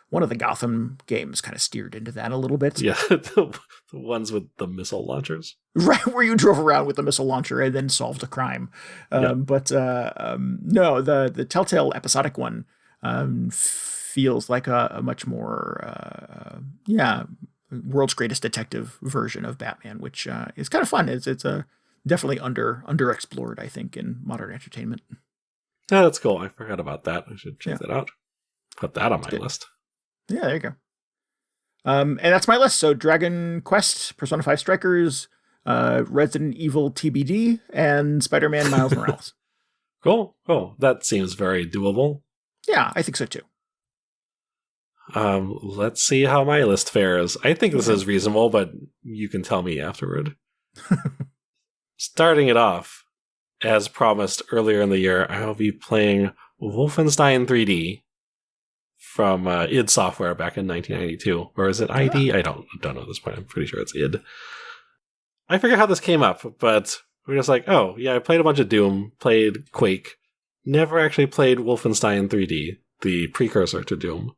one of the Gotham games kind of steered into that a little bit. Yeah, the ones with the missile launchers. Right, where you drove around with the missile launcher and then solved a crime. But no, the Telltale episodic one feels like a much more, world's greatest detective version of Batman, which is kind of fun. It's definitely underexplored, I think, in modern entertainment. Yeah, that's cool. I forgot about that. I should check that out. Put that on my list. Yeah, there you go. And that's my list. So Dragon Quest, Persona 5 Strikers, Resident Evil TBD, and Spider-Man Miles Morales. Cool. That seems very doable. Yeah, I think so too. Let's see how my list fares. I think this is reasonable, but you can tell me afterward. Starting it off, as promised earlier in the year, I will be playing Wolfenstein 3D. From id Software back in 1992. Or is it ID? I don't know at this point. I'm pretty sure it's id. I forget how this came up, but we're just I played a bunch of Doom, played Quake, never actually played Wolfenstein 3D, the precursor to Doom.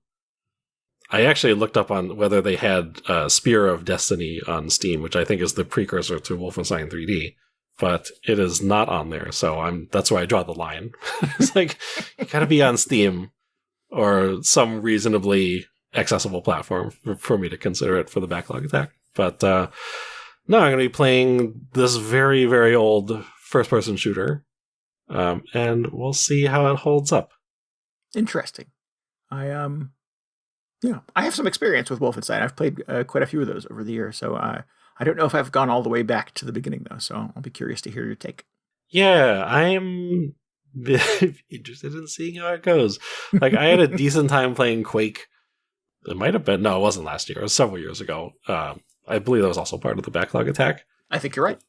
I actually looked up on whether they had Spear of Destiny on Steam, which I think is the precursor to Wolfenstein 3D, but it is not on there, so that's where I draw the line. It's you gotta be on Steam or some reasonably accessible platform for me to consider it for the Backlog Attack. But no, I'm going to be playing this very, very old first-person shooter, and we'll see how it holds up. Interesting. I have some experience with Wolfenstein. I've played quite a few of those over the years, so I don't know if I've gone all the way back to the beginning, though, so I'll be curious to hear your take. Yeah, I'm interested in seeing how it goes. I had a decent time playing Quake. It might have been, no, it wasn't last year. It was several years ago. I believe that was also part of the Backlog Attack. I think you're right.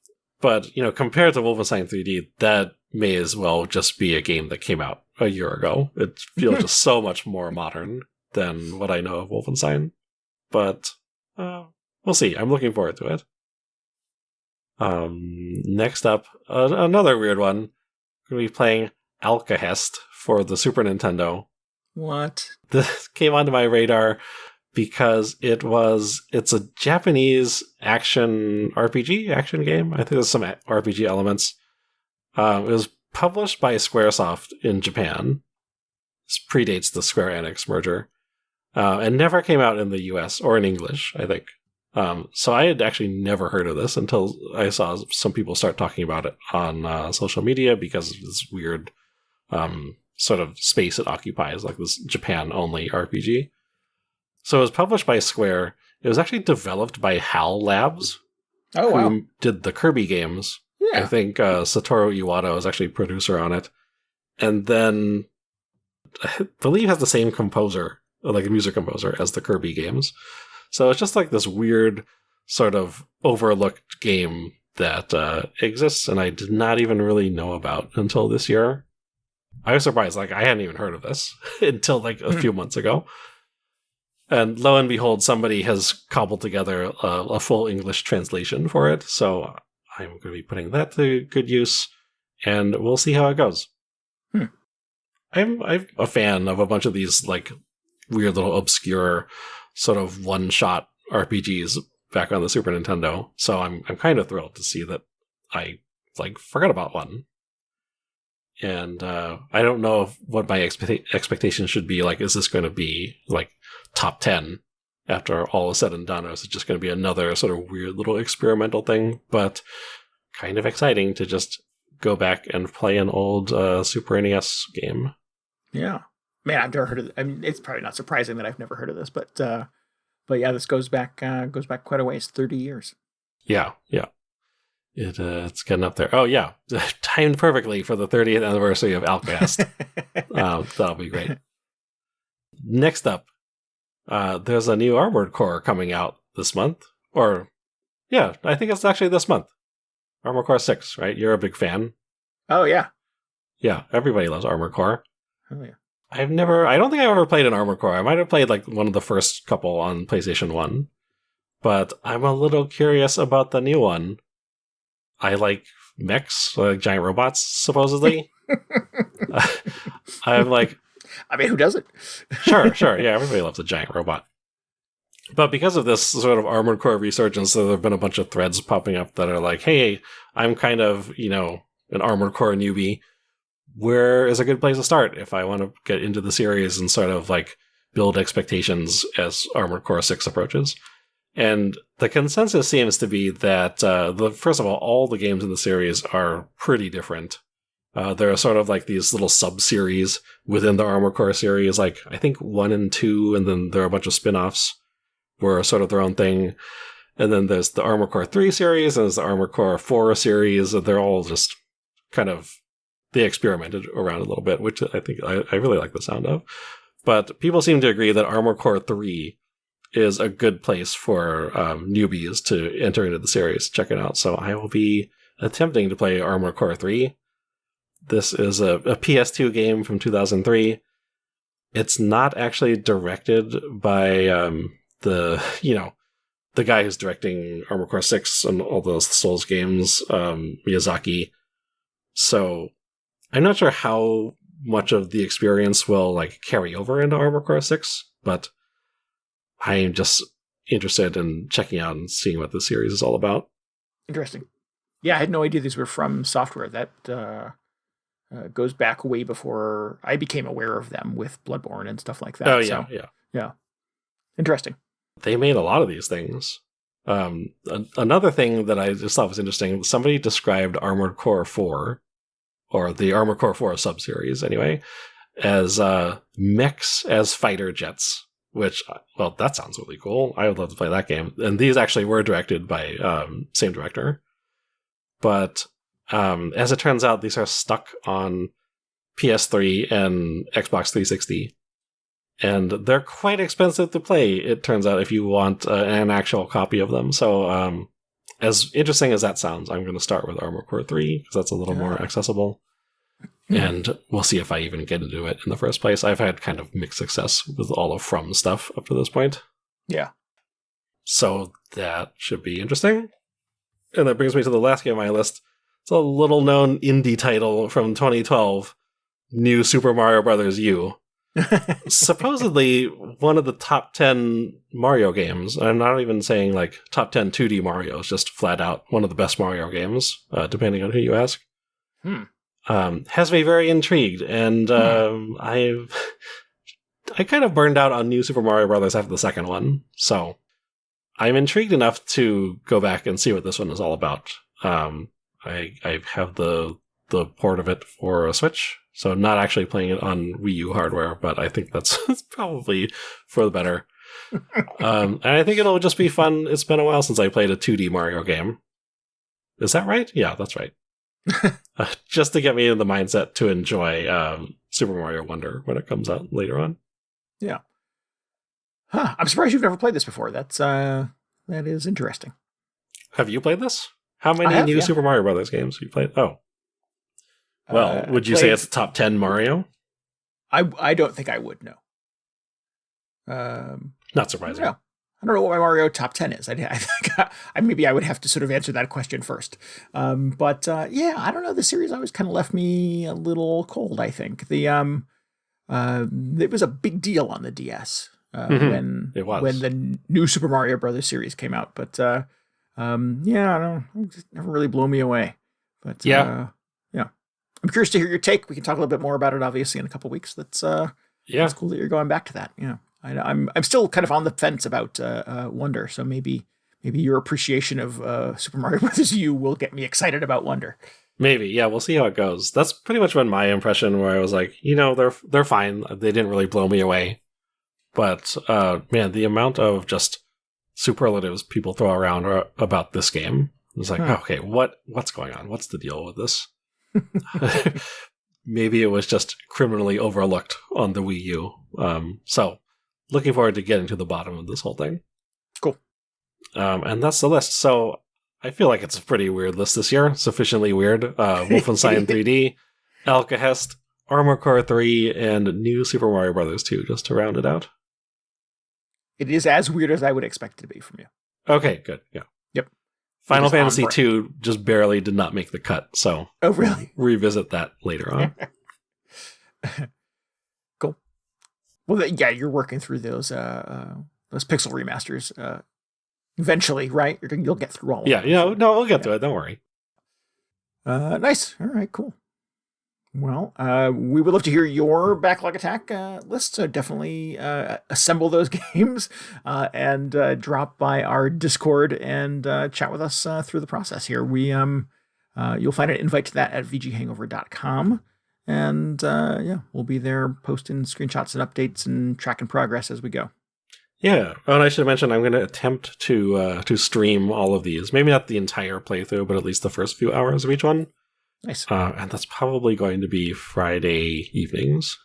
But, compared to Wolfenstein 3D, that may as well just be a game that came out a year ago. It feels just so much more modern than what I know of Wolfenstein. But we'll see. I'm looking forward to it. Next up, another weird one. We're going to be playing Alcahest for the Super Nintendo. What? This came onto my radar because it's a Japanese action game. I think there's some RPG elements. It was published by Squaresoft in Japan. This predates the Square Enix merger. And never came out in the US or in English, I think. So I had actually never heard of this until I saw some people start talking about it on social media because of this weird sort of space it occupies, like this Japan-only RPG. So it was published by Square. It was actually developed by HAL Labs, who did the Kirby games. Yeah. I think Satoru Iwata was actually producer on it. And then I believe has the same composer, like a music composer, as the Kirby games. So it's just like this weird sort of overlooked game that exists, and I did not even really know about until this year. I was surprised, like I hadn't even heard of this until like a few months ago. And lo and behold, somebody has cobbled together a full English translation for it. So I'm going to be putting that to good use, and we'll see how it goes. I'm a fan of a bunch of these like weird little obscure sort of one-shot RPGs back on the Super Nintendo. So I'm kind of thrilled to see that I like forgot about one. And I don't know what my expectations should be. Like, is this going to be like top 10 after all is said and done, or is it just going to be another sort of weird little experimental thing? But kind of exciting to just go back and play an old Super NES game. Yeah, man, I've never heard of it. I mean, it's probably not surprising that I've never heard of this, but yeah, this goes back quite a ways, 30 years. Yeah. It's getting up there. Oh yeah, timed perfectly for the 30th anniversary of Alcahest. That'll be great. Next up, there's a new Armored Core coming out this month, or yeah, I think it's actually this month. Armored Core 6, right? You're a big fan. Oh yeah, yeah. Everybody loves Armored Core. Oh yeah. I don't think I've ever played an Armored Core. I might have played like one of the first couple on PlayStation 1. But I'm a little curious about the new one. I like mechs, like giant robots, supposedly. I'm like... I mean, who doesn't? Sure. Yeah, everybody loves a giant robot. But because of this sort of Armored Core resurgence, there have been a bunch of threads popping up that are like, hey, I'm kind of, an Armored Core newbie. Where is a good place to start if I want to get into the series and sort of like build expectations as Armored Core 6 approaches? And the consensus seems to be that, first of all the games in the series are pretty different. There are sort of like these little sub-series within the Armored Core series, like I think 1 and 2, and then there are a bunch of spin-offs were sort of their own thing. And then there's the Armored Core 3 series, and there's the Armored Core 4 series. They're all just kind of... They experimented around a little bit, which I think I really like the sound of. But people seem to agree that Armored Core 3 is a good place for newbies to enter into the series, check it out. So I will be attempting to play Armored Core 3. This is a PS2 game from 2003. It's not actually directed by the guy who's directing Armored Core 6 and all those Souls games, Miyazaki. So I'm not sure how much of the experience will like carry over into Armored Core 6, but I'm just interested in checking out and seeing what the series is all about. Interesting. Yeah, I had no idea these were from software. That goes back way before I became aware of them with Bloodborne and stuff like that. Oh, yeah, yeah. Interesting. They made a lot of these things. Another thing that I just thought was interesting, somebody described Armored Core 4, or the Armored Core 4 subseries anyway, as mechs as fighter jets, which, well, that sounds really cool. I would love to play that game. And these actually were directed by same director. But as it turns out, these are stuck on PS3 and Xbox 360. And they're quite expensive to play, it turns out, if you want an actual copy of them. So as interesting as that sounds, I'm going to start with Armored Core 3, because that's a little more accessible. And we'll see if I even get into it in the first place. I've had kind of mixed success with all of From stuff up to this point. Yeah. So that should be interesting. And that brings me to the last game on my list. It's a little-known indie title from 2012, New Super Mario Bros. U. Supposedly one of the top 10 Mario games. I'm not even saying like top 10 2D Mario. It's just flat out one of the best Mario games, depending on who you ask. Has me very intrigued, and I kind of burned out on New Super Mario Bros. After the second one, so I'm intrigued enough to go back and see what this one is all about. I have the port of it for a Switch, so not actually playing it on Wii U hardware, but I think that's probably for the better. And I think it'll just be fun. It's been a while since I played a 2D Mario game. Is that right? Yeah, that's right. Just to get me in the mindset to enjoy Super Mario Wonder when it comes out later on. Yeah. Huh. I'm surprised you've never played this before. That is interesting. Have you played this? How many new Super Mario Brothers games have you played? Oh. Well, would you say it's top 10 Mario? I don't think I would, no. Not surprising. No. I don't know what my Mario top 10 is. I think maybe I would have to sort of answer that question first. But yeah, I don't know. The series always kind of left me a little cold, I think. It was a big deal on the DS when the new Super Mario Brothers series came out. But yeah, I don't know. It just never really blew me away. But yeah. I'm curious to hear your take. We can talk a little bit more about it, obviously, in a couple of weeks. That's cool that you're going back to that. Yeah. I'm still kind of on the fence about Wonder, so maybe your appreciation of Super Mario Bros. U will get me excited about Wonder. Maybe, yeah, we'll see how it goes. That's pretty much been my impression, where I was like, they're fine. They didn't really blow me away, but man, the amount of just superlatives people throw around about this game is like, okay, what's going on? What's the deal with this? Maybe it was just criminally overlooked on the Wii U. So. Looking forward to getting to the bottom of this whole thing. Cool. And that's the list. So I feel like it's a pretty weird list this year. Sufficiently weird. Wolfenstein 3D, Alcahest, Armored Core 3, and New Super Mario Bros. 2, just to round it out. It is as weird as I would expect it to be from you. Okay, good. Yeah. Yep. Final Fantasy 2 just barely did not make the cut. So oh, really? Revisit that later on. Well, yeah, you're working through those pixel remasters eventually, right? You'll get through all of them. Yeah, no, we'll get to it. Don't worry. Nice. All right, cool. Well, we would love to hear your Backlog Attack list, so definitely assemble those games and drop by our Discord and chat with us through the process here. You'll find an invite to that at VGHangover.com. And we'll be there posting screenshots and updates and tracking progress as we go. Yeah. Oh, and I should mention I'm going to attempt to stream all of these. Maybe not the entire playthrough, but at least the first few hours of each one. Nice. And that's probably going to be Friday evenings,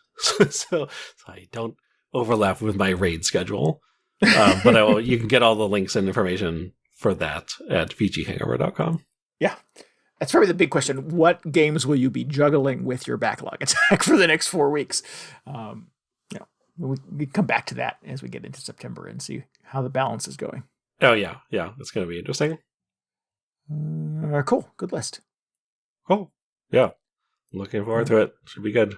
so I don't overlap with my raid schedule. But you can get all the links and information for that at VGHangover.com. Yeah. That's probably the big question. What games will you be juggling with your Backlog Attack for the next 4 weeks? We come back to that as we get into September and see how the balance is going. Oh, yeah. Yeah, it's going to be interesting. Cool. Good list. Cool. Yeah. Looking forward to it. Should be good.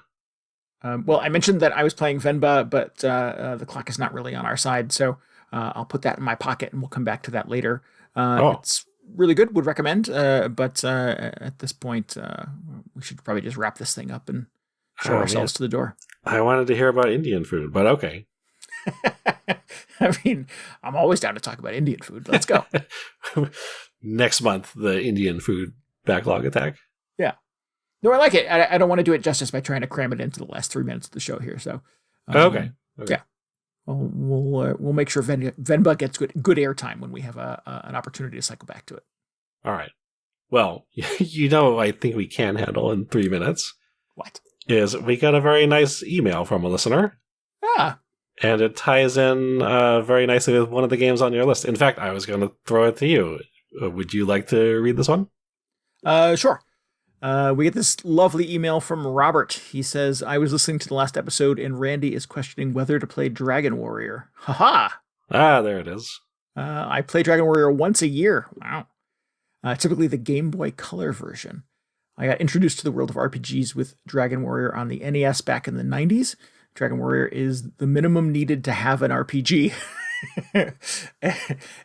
Well, I mentioned that I was playing Venba, but the clock is not really on our side, so I'll put that in my pocket and we'll come back to that later. It's really good, would recommend, but at this point, we should probably just wrap this thing up and show ourselves to the door. I wanted to hear about Indian food, but okay. I mean, I'm always down to talk about Indian food. Let's go. Next month, the Indian food Backlog Attack. Yeah. No, I like it. I don't want to do it justice by trying to cram it into the last 3 minutes of the show here. So, okay. Yeah. We'll make sure Venba gets good airtime when we have an opportunity to cycle back to it. All right. Well, I think we can handle in 3 minutes. What? Is we got a very nice email from a listener. Ah. And it ties in very nicely with one of the games on your list. In fact, I was going to throw it to you. Would you like to read this one? Sure. We get this lovely email from Robert. He says, I was listening to the last episode and Randy is questioning whether to play Dragon Warrior. Haha! Ah, there it is. I play Dragon Warrior once a year. Wow. Typically the Game Boy Color version. I got introduced to the world of RPGs with Dragon Warrior on the NES back in the 90s. Dragon Warrior is the minimum needed to have an RPG.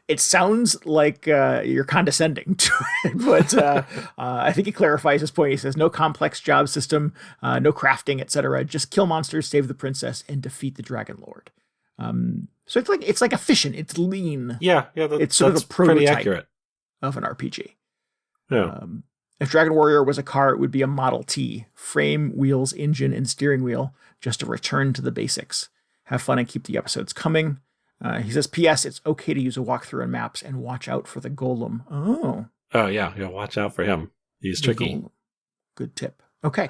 It sounds like you're condescending to it, but I think he clarifies his point. He says, no complex job system, no crafting, etc. Just kill monsters, save the princess, and defeat the Dragon Lord. So it's like efficient. It's lean. Yeah, it's sort of a pretty prototype accurate of an RPG. Yeah. If Dragon Warrior was a car, it would be a Model T. Frame, wheels, engine, and steering wheel. Just a return to the basics. Have fun and keep the episodes coming. He says, P.S. It's okay to use a walkthrough on maps and watch out for the golem. Oh, yeah. Watch out for him. He's tricky. Golem. Good tip. Okay.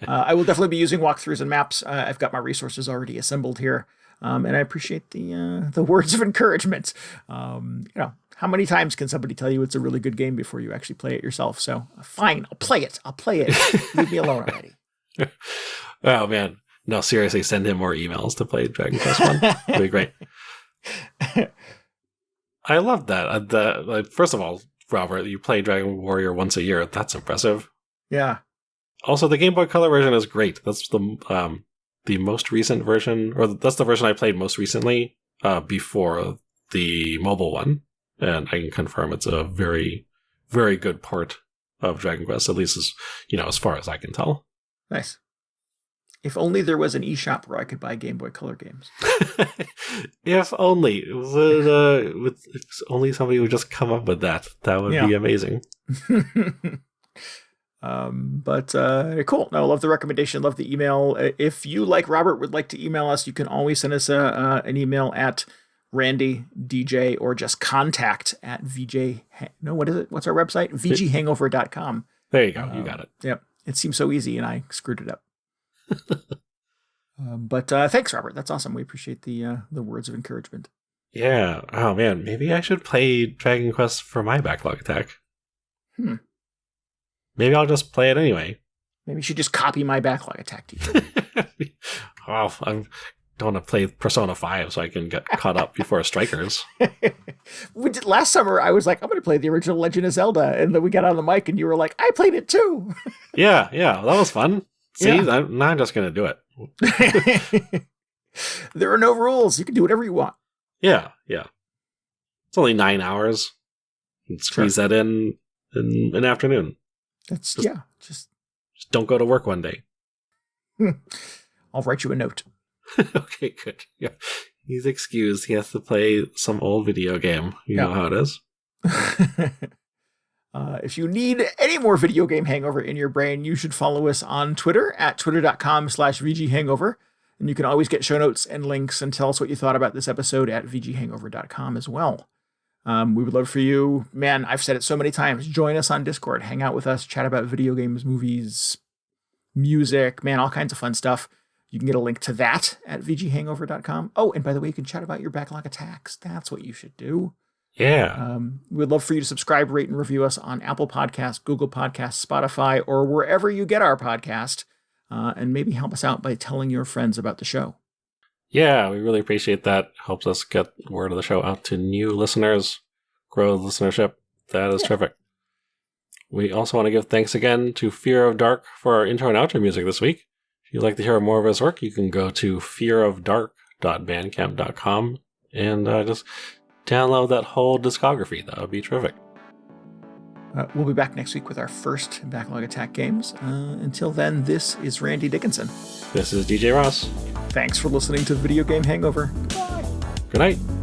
I will definitely be using walkthroughs and maps. I've got my resources already assembled here. And I appreciate the words of encouragement. How many times can somebody tell you it's a really good game before you actually play it yourself? So fine, I'll play it. Leave me alone already. Oh, man. No, seriously, send him more emails to play Dragon Quest 1. It'd be great. I love that. First of all, Robert, you play Dragon Warrior once a year. That's impressive. Yeah. Also, the Game Boy Color version is great. That's the most recent version, or that's the version I played most recently before the mobile one. And I can confirm it's a very, very good port of Dragon Quest, at least as far as I can tell. Nice. If only there was an eShop where I could buy Game Boy Color games. If only. If only somebody would just come up with that. That would be amazing. Cool. No, love the recommendation. Love the email. If you, like Robert, would like to email us, you can always send us an email at Randy, DJ, or just contact at VG. No, what is it? What's our website? VGHangover.com. There you go. You got it. Yep. It seems so easy, and I screwed it up. Thanks, Robert. That's awesome. We appreciate the words of encouragement. Yeah. Oh, man. Maybe I should play Dragon Quest for my Backlog Attack. Maybe I'll just play it anyway. Maybe you should just copy my Backlog Attack teacher. Well, I don't want to play Persona 5 so I can get caught up before Strikers. Last summer, I was like, I'm going to play the original Legend of Zelda. And then we got on the mic and you were like, I played it too. Yeah. That was fun. See, now I'm just going to do it. There are no rules. You can do whatever you want. Yeah. It's only 9 hours. You can squeeze that in an afternoon. Just don't go to work one day. I'll write you a note. Okay, good. Yeah. He's excused. He has to play some old video game. You know how it is. If you need any more video game hangover in your brain, you should follow us on Twitter at twitter.com/VGHangover. And you can always get show notes and links and tell us what you thought about this episode at VGHangover.com as well. We would love for you, man, I've said it so many times, join us on Discord, hang out with us, chat about video games, movies, music, man, all kinds of fun stuff. You can get a link to that at VGHangover.com. Oh, and by the way, you can chat about your backlog attacks. That's what you should do. Yeah. We'd love for you to subscribe, rate, and review us on Apple Podcasts, Google Podcasts, Spotify, or wherever you get our podcast. And maybe help us out by telling your friends about the show. Yeah, we really appreciate that. Helps us get word of the show out to new listeners, grow the listenership. That is terrific. We also want to give thanks again to Fear of Dark for our intro and outro music this week. If you'd like to hear more of his work, you can go to fearofdark.bandcamp.com and just download that whole discography. That would be terrific. We'll be back next week with our first Backlog Attack games. Until then, this is Randy Dickinson. This is DJ Ross. Thanks for listening to Video Game Hangover. Goodbye. Good night.